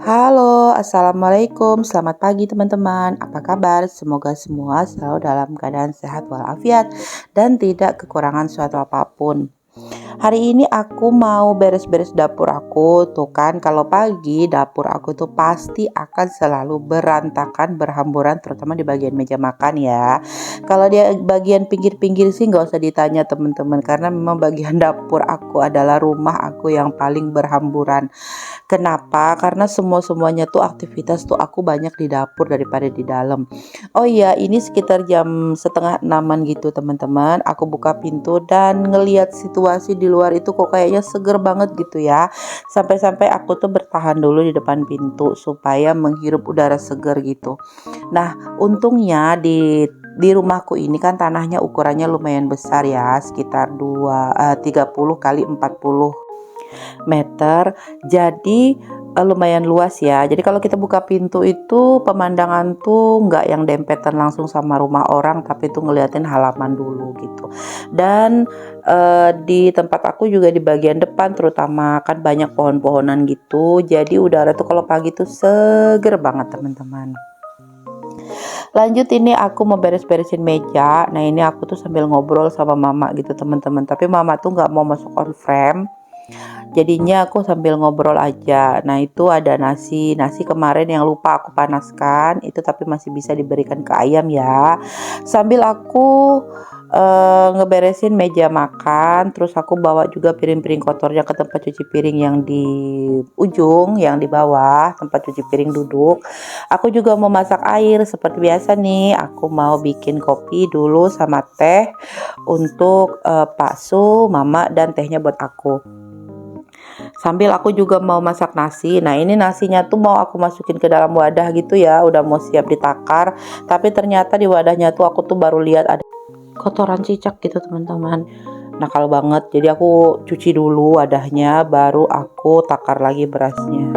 Halo, assalamualaikum. Selamat pagi, teman-teman. Apa kabar? Semoga semua selalu dalam keadaan sehat walafiat dan tidak kekurangan suatu apapun. Hari ini aku mau beres-beres dapur aku. Tuh kan, kalau pagi dapur aku tuh pasti akan selalu berantakan, berhamburan, terutama di bagian meja makan ya. Kalau di bagian pinggir-pinggir sih nggak usah ditanya teman-teman, karena memang bagian dapur aku adalah rumah aku yang paling berhamburan. Kenapa? Karena semuanya tuh aktivitas tuh aku banyak di dapur daripada di dalam. Oh iya, ini sekitar jam setengah enaman gitu teman-teman. Aku buka pintu dan ngelihat situasi di luar itu kok kayaknya seger banget gitu ya. Sampai-sampai aku tuh bertahan dulu di depan pintu supaya menghirup udara seger gitu. Nah, untungnya di rumahku ini kan tanahnya ukurannya lumayan besar ya, sekitar 30 kali 40 meter. Jadi lumayan luas ya. Jadi kalau kita buka pintu itu pemandangan tuh nggak yang dempetan langsung sama rumah orang, tapi tuh ngeliatin halaman dulu gitu. Dan di tempat aku juga di bagian depan terutama kan banyak pohon-pohonan gitu. Jadi udara tuh kalau pagi tuh seger banget teman-teman. Lanjut ini aku mau beres-beresin meja. Nah ini aku tuh sambil ngobrol sama mama gitu teman-teman. Tapi mama tuh nggak mau masuk on frame. Jadinya aku sambil ngobrol aja. Nah itu ada nasi kemarin yang lupa aku panaskan. Itu tapi masih bisa diberikan ke ayam ya. Sambil aku ngeberesin meja makan. Terus aku bawa juga piring-piring kotornya ke tempat cuci piring yang di ujung, yang di bawah tempat cuci piring duduk. Aku juga mau masak air seperti biasa nih. Aku mau bikin kopi dulu sama teh untuk Pak Su, Mama, dan tehnya buat aku. Sambil aku juga mau masak nasi. Nah ini nasinya tuh mau aku masukin ke dalam wadah gitu ya. Udah mau siap ditakar. Tapi ternyata di wadahnya tuh aku tuh baru lihat ada kotoran cicak gitu teman-teman. Nakal banget. Jadi aku cuci dulu wadahnya. Baru aku takar lagi berasnya.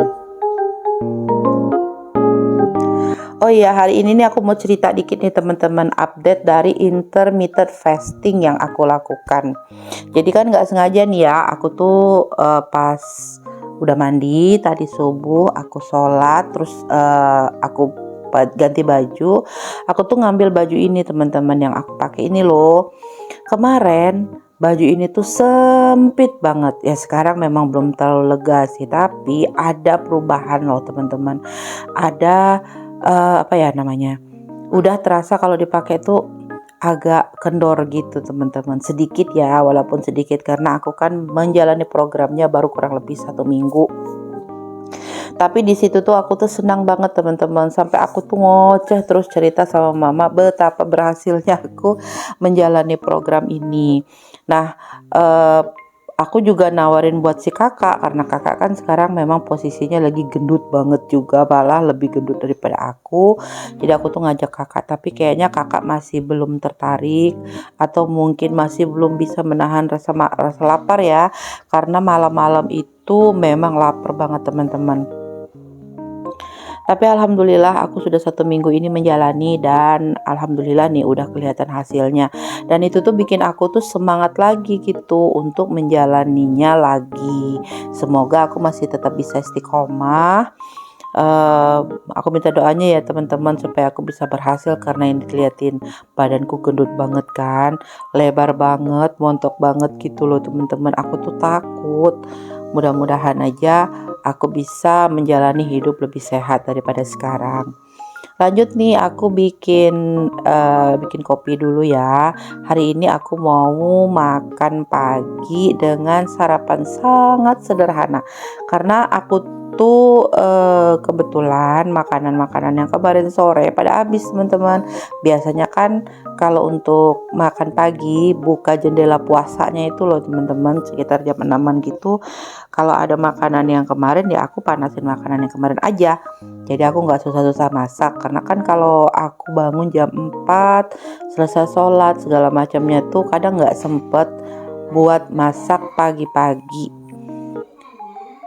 Oh iya, hari ini nih aku mau cerita dikit nih teman-teman, update dari intermittent fasting yang aku lakukan. Jadi kan nggak sengaja nih ya, aku tuh pas udah mandi tadi subuh, aku sholat, terus aku ganti baju, aku tuh ngambil baju ini teman-teman yang aku pakai ini loh. Kemarin baju ini tuh sempit banget ya, sekarang memang belum terlalu lega sih, tapi ada perubahan loh teman-teman. Ada apa ya namanya, udah terasa kalau dipakai tuh agak kendor gitu teman-teman, sedikit ya, walaupun sedikit karena aku kan menjalani programnya baru kurang lebih 1 minggu. Tapi di situ tuh aku tuh senang banget teman-teman, sampai aku tuh ngoceh terus cerita sama mama betapa berhasilnya aku menjalani program ini. Nah, eh, aku juga nawarin buat si kakak karena kakak kan sekarang memang posisinya lagi gendut banget juga, malah lebih gendut daripada aku. Jadi aku tuh ngajak kakak, tapi kayaknya kakak masih belum tertarik atau mungkin masih belum bisa menahan rasa lapar ya, karena malam-malam itu memang lapar banget teman-teman. Tapi alhamdulillah aku sudah 1 minggu ini menjalani dan alhamdulillah nih udah kelihatan hasilnya. Dan itu tuh bikin aku tuh semangat lagi gitu untuk menjalaninya lagi. Semoga aku masih tetap bisa istiqomah. Aku minta doanya ya teman-teman supaya aku bisa berhasil, karena ini diliatin badanku gendut banget kan, lebar banget, montok banget gitu loh teman-teman. Aku tuh takut. Mudah-mudahan aja aku bisa menjalani hidup lebih sehat daripada sekarang. Lanjut nih aku bikin kopi dulu ya. Hari ini aku mau makan pagi dengan sarapan sangat sederhana. Karena aku tuh kebetulan makanan-makanan yang kemarin sore pada habis teman-teman. Biasanya kan kalau untuk makan pagi buka jendela puasanya itu loh teman-teman, sekitar jam 6 gitu. Kalau ada makanan yang kemarin ya aku panasin makanan yang kemarin aja. Jadi aku nggak susah-susah masak, karena kan kalau aku bangun jam 4 selesai sholat segala macamnya tuh kadang nggak sempet buat masak pagi-pagi.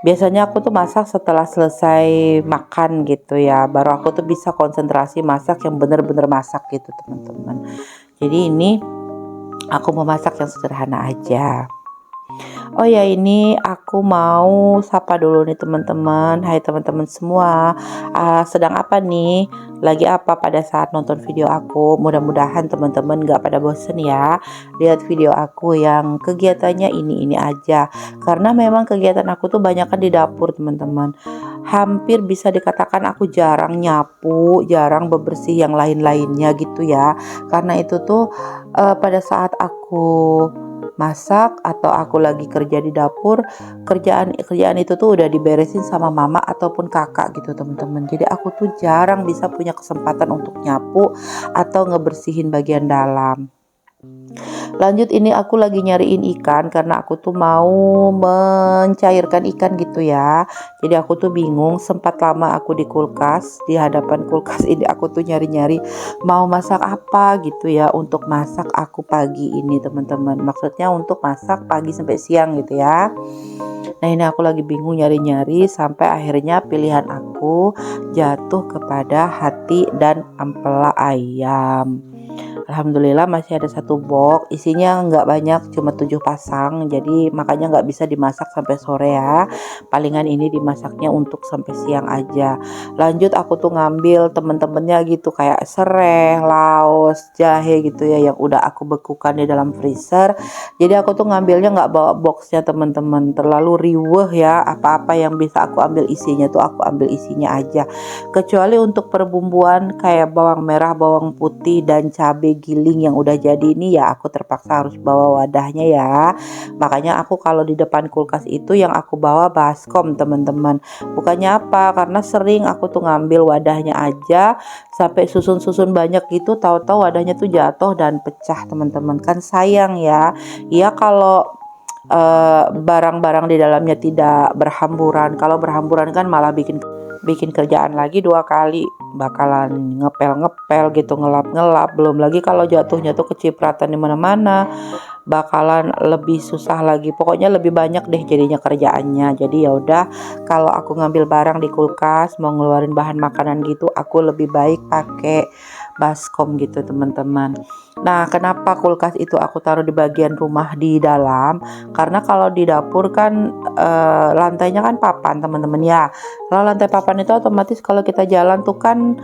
Biasanya aku tuh masak setelah selesai makan gitu ya, baru aku tuh bisa konsentrasi masak yang bener-bener masak gitu teman-teman. Jadi ini aku mau masak yang sederhana aja. Oh ya, ini aku mau sapa dulu nih teman-teman. Hai teman-teman semua, sedang apa nih? Lagi apa pada saat nonton video aku? Mudah-mudahan teman-teman gak pada bosen ya lihat video aku yang kegiatannya ini aja. Karena memang kegiatan aku tuh banyak kan di dapur teman-teman. Hampir bisa dikatakan aku jarang nyapu, jarang bebersih yang lain-lainnya gitu ya. Karena itu tuh pada saat aku masak atau aku lagi kerja di dapur, kerjaan itu tuh udah diberesin sama mama ataupun kakak gitu teman-teman. Jadi aku tuh jarang bisa punya kesempatan untuk nyapu atau ngebersihin bagian dalam. Lanjut, ini aku lagi nyariin ikan karena aku tuh mau mencairkan ikan gitu ya. Jadi aku tuh bingung, sempat lama aku di kulkas, di hadapan kulkas ini aku tuh nyari-nyari mau masak apa gitu ya untuk masak aku pagi ini teman-teman. Maksudnya untuk masak pagi sampai siang gitu ya. Nah, ini aku lagi bingung nyari-nyari sampai akhirnya pilihan aku jatuh kepada hati dan ampela ayam. Alhamdulillah masih ada satu box, isinya nggak banyak, cuma 7 pasang, jadi makanya nggak bisa dimasak sampai sore ya. Palingan ini dimasaknya untuk sampai siang aja. Lanjut, aku tuh ngambil temen-temennya gitu kayak serai, laos, jahe gitu ya yang udah aku bekukan di dalam freezer. Jadi aku tuh ngambilnya nggak bawa boxnya teman-teman, terlalu riweh ya, apa-apa yang bisa aku ambil isinya tuh aku ambil isinya aja. Kecuali untuk perbumbuan kayak bawang merah, bawang putih dan cabai giling yang udah jadi ini ya aku terpaksa harus bawa wadahnya ya. Makanya aku kalau di depan kulkas itu yang aku bawa baskom teman-teman. Bukannya apa, karena sering aku tuh ngambil wadahnya aja sampai susun-susun banyak gitu, tahu-tahu wadahnya tuh jatuh dan pecah teman-teman. Kan sayang ya. Ya kalau barang-barang di dalamnya tidak berhamburan. Kalau berhamburan kan malah bikin kerjaan lagi 2 kali, bakalan ngepel-ngepel gitu, ngelap-ngelap. Belum lagi kalau jatuhnya tuh kecipratan di mana-mana, bakalan lebih susah lagi. Pokoknya lebih banyak deh jadinya kerjaannya. Jadi ya udah, kalau aku ngambil barang di kulkas mau ngeluarin bahan makanan gitu, aku lebih baik pakai baskom gitu teman-teman. Nah, kenapa kulkas itu aku taruh di bagian rumah di dalam? Karena kalau di dapur kan lantainya kan papan teman-teman ya. Kalau lantai papan itu otomatis kalau kita jalan tuh kan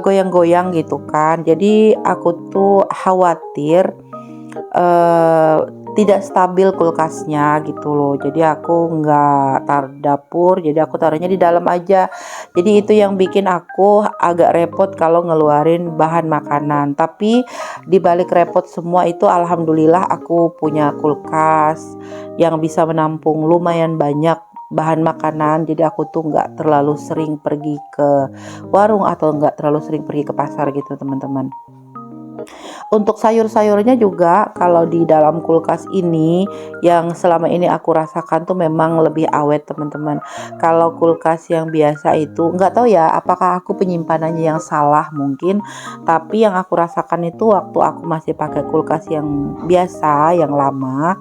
goyang-goyang gitu kan. Jadi aku tuh khawatir eh, tidak stabil kulkasnya gitu loh. Jadi aku nggak taruh di dapur, jadi aku taruhnya di dalam aja. Jadi itu yang bikin aku agak repot kalau ngeluarin bahan makanan. Tapi dibalik repot semua itu alhamdulillah aku punya kulkas yang bisa menampung lumayan banyak bahan makanan. Jadi aku tuh nggak terlalu sering pergi ke warung atau nggak terlalu sering pergi ke pasar gitu teman-teman. Untuk sayur-sayurnya juga kalau di dalam kulkas ini yang selama ini aku rasakan tuh memang lebih awet teman-teman. Kalau kulkas yang biasa itu nggak tahu ya apakah aku penyimpanannya yang salah mungkin, tapi yang aku rasakan itu waktu aku masih pakai kulkas yang biasa yang lama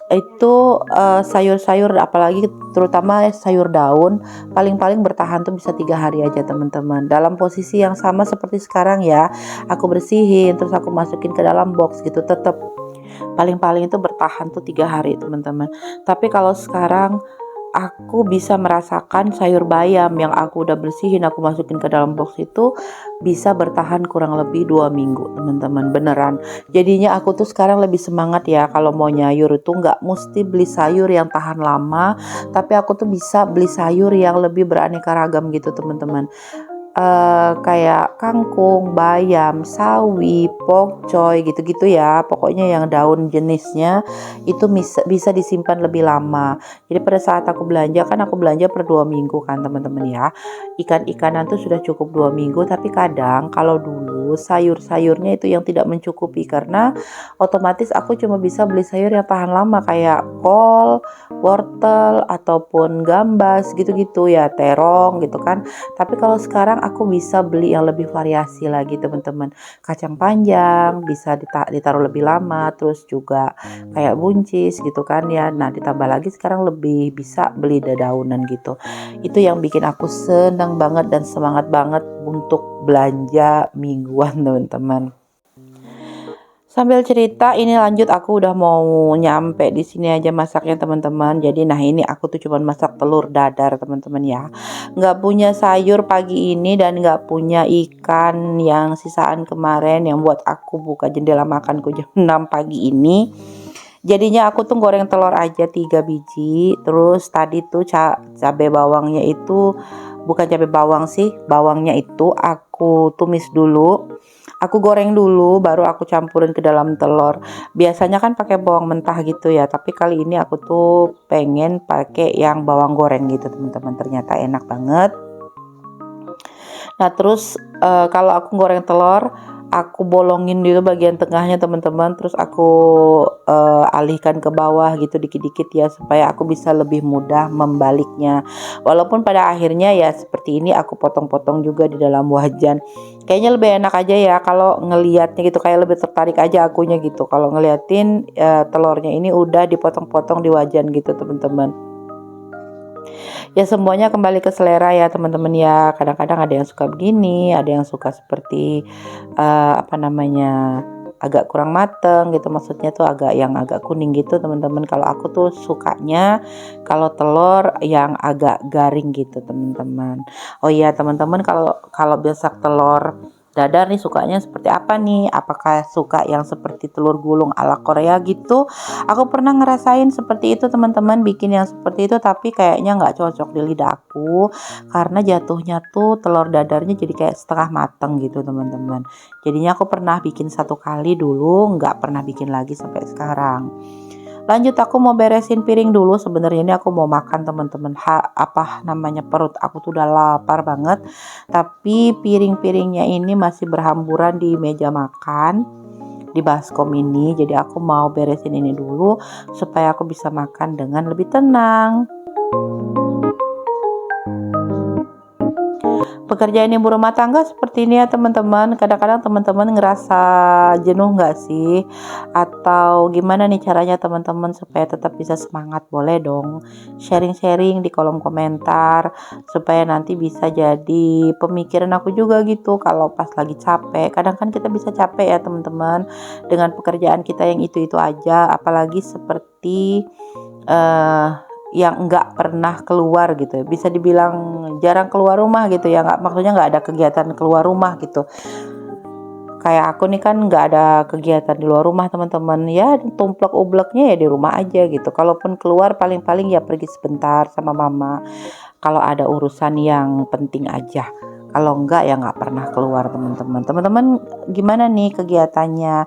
itu sayur-sayur apalagi terutama sayur daun paling-paling bertahan tuh bisa 3 hari aja teman-teman, dalam posisi yang sama seperti sekarang ya. Aku bersihin terus aku masukin ke dalam box gitu, tetap paling-paling itu bertahan tuh 3 hari teman-teman. Tapi kalau sekarang aku bisa merasakan sayur bayam yang aku udah bersihin, aku masukin ke dalam box itu bisa bertahan kurang lebih 2 minggu teman-teman, beneran. Jadinya aku tuh sekarang lebih semangat ya kalau mau nyayur itu nggak mesti beli sayur yang tahan lama, tapi aku tuh bisa beli sayur yang lebih beraneka ragam gitu teman-teman. Kayak kangkung, bayam, sawi, pokcoy gitu-gitu ya. Pokoknya yang daun jenisnya itu bisa disimpan lebih lama. Jadi pada saat aku belanja kan aku belanja per 2 minggu kan teman-teman ya. Ikan-ikanan tuh sudah cukup 2 minggu, tapi kadang kalau dulu sayur-sayurnya itu yang tidak mencukupi karena otomatis aku cuma bisa beli sayur yang tahan lama kayak kol, wortel ataupun gambas gitu-gitu ya, terong gitu kan. Tapi kalau sekarang aku bisa beli yang lebih variasi lagi teman-teman. Kacang panjang bisa ditaruh lebih lama, terus juga kayak buncis gitu kan ya. Nah, ditambah lagi sekarang lebih bisa beli dedaunan gitu. Itu yang bikin aku senang banget dan semangat banget untuk belanja mingguan teman-teman. Sambil cerita ini lanjut, aku udah mau nyampe di sini aja masaknya teman-teman. Jadi nah ini aku tuh cuman masak telur dadar teman-teman ya. Nggak punya sayur pagi ini dan nggak punya ikan yang sisaan kemarin yang buat aku buka jendela makanku jam 6 pagi ini. Jadinya aku tuh goreng telur aja 3 biji. Terus tadi tuh cabai bawangnya itu bukan cabai bawang sih, bawangnya itu aku tumis dulu. Aku goreng dulu baru aku campurin ke dalam telur. Biasanya kan pakai bawang mentah gitu ya, tapi kali ini aku tuh pengen pakai yang bawang goreng gitu teman-teman. Ternyata enak banget. Nah terus kalau aku goreng telur, aku bolongin dulu bagian tengahnya teman-teman. Terus aku alihkan ke bawah gitu dikit-dikit ya, supaya aku bisa lebih mudah membaliknya. Walaupun pada akhirnya ya seperti ini aku potong-potong juga di dalam wajan. Kayaknya lebih enak aja ya kalau ngelihatnya gitu, kayak lebih tertarik aja akunya gitu kalau ngeliatin telurnya ini udah dipotong-potong di wajan gitu teman-teman. Ya semuanya kembali ke selera ya teman-teman ya. Kadang-kadang ada yang suka begini, ada yang suka seperti apa namanya, agak kurang mateng gitu, maksudnya tuh agak kuning gitu teman-teman. Kalau aku tuh sukanya kalau telur yang agak garing gitu teman-teman. Oh iya teman-teman, kalau kalau masak telur dadar nih sukanya seperti apa nih? Apakah suka yang seperti telur gulung ala Korea gitu? Aku pernah ngerasain seperti itu teman-teman, bikin yang seperti itu, tapi kayaknya nggak cocok di lidah aku karena jatuhnya tuh telur dadarnya jadi kayak setengah mateng gitu teman-teman. Jadinya aku pernah bikin satu kali dulu, nggak pernah bikin lagi sampai sekarang. Lanjut, aku mau beresin piring dulu. Sebenarnya ini aku mau makan teman-teman. Apa namanya, perut aku tuh udah lapar banget. Tapi piring-piringnya ini masih berhamburan di meja makan di baskom ini. Jadi aku mau beresin ini dulu supaya aku bisa makan dengan lebih tenang. Pekerjaan ibu rumah tangga seperti ini ya teman-teman. Kadang-kadang teman-teman ngerasa jenuh nggak sih? Atau gimana nih caranya teman-teman supaya tetap bisa semangat? Boleh dong sharing-sharing di kolom komentar supaya nanti bisa jadi pemikiran aku juga gitu kalau pas lagi capek. Kadang kan kita bisa capek ya teman-teman dengan pekerjaan kita yang itu-itu aja, apalagi seperti yang nggak pernah keluar gitu ya. Bisa dibilang jarang keluar rumah gitu ya, maksudnya nggak ada kegiatan keluar rumah gitu. Kayak aku nih kan nggak ada kegiatan di luar rumah teman-teman, ya tumplek ubleknya ya di rumah aja gitu. Kalaupun keluar paling-paling ya pergi sebentar sama mama kalau ada urusan yang penting aja. Kalau enggak ya nggak pernah keluar teman-teman. Teman-teman gimana nih kegiatannya?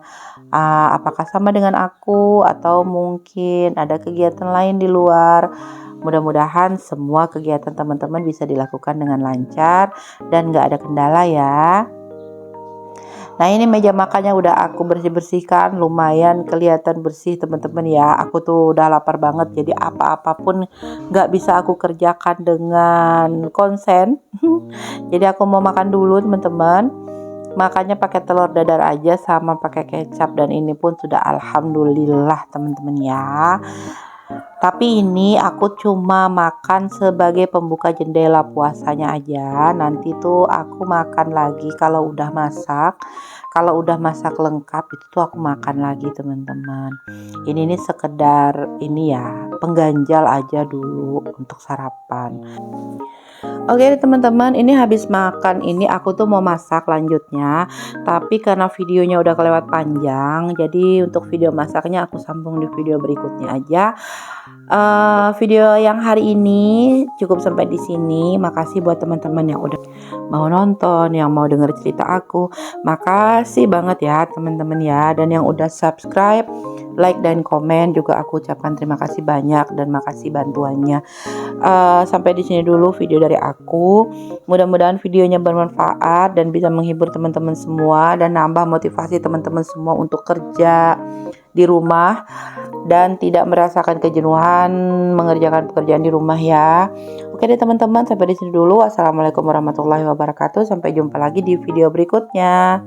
Apakah sama dengan aku atau mungkin ada kegiatan lain di luar? Mudah-mudahan semua kegiatan teman-teman bisa dilakukan dengan lancar dan nggak ada kendala ya. Nah ini meja makannya udah aku bersih-bersihkan, lumayan kelihatan bersih teman-teman ya. Aku tuh udah lapar banget, jadi apa-apapun gak bisa aku kerjakan dengan konsen. Jadi aku mau makan dulu teman-teman. Makannya pakai telur dadar aja sama pakai kecap, dan ini pun sudah alhamdulillah teman-teman ya. Tapi ini aku cuma makan sebagai pembuka jendela puasanya aja. Nanti tuh aku makan lagi kalau udah masak. Kalau udah masak lengkap itu tuh aku makan lagi teman-teman. Ini nih sekedar ini ya, pengganjal aja dulu untuk sarapan. Oke teman-teman, ini habis makan ini aku tuh mau masak lanjutnya. Tapi karena videonya udah kelewat panjang, jadi untuk video masaknya aku sambung di video berikutnya aja. Video yang hari ini cukup sampai di sini. Makasih buat teman-teman yang udah mau nonton, yang mau denger cerita aku. Makasih banget ya teman-teman ya, dan yang udah subscribe, like dan komen juga aku ucapkan terima kasih banyak dan makasih bantuannya. Sampai di sini dulu video dari aku. Mudah-mudahan videonya bermanfaat dan bisa menghibur teman-teman semua dan nambah motivasi teman-teman semua untuk kerja di rumah dan tidak merasakan kejenuhan mengerjakan pekerjaan di rumah ya. Oke deh teman-teman, sampai di sini dulu. Wassalamualaikum warahmatullahi wabarakatuh. Sampai jumpa lagi di video berikutnya.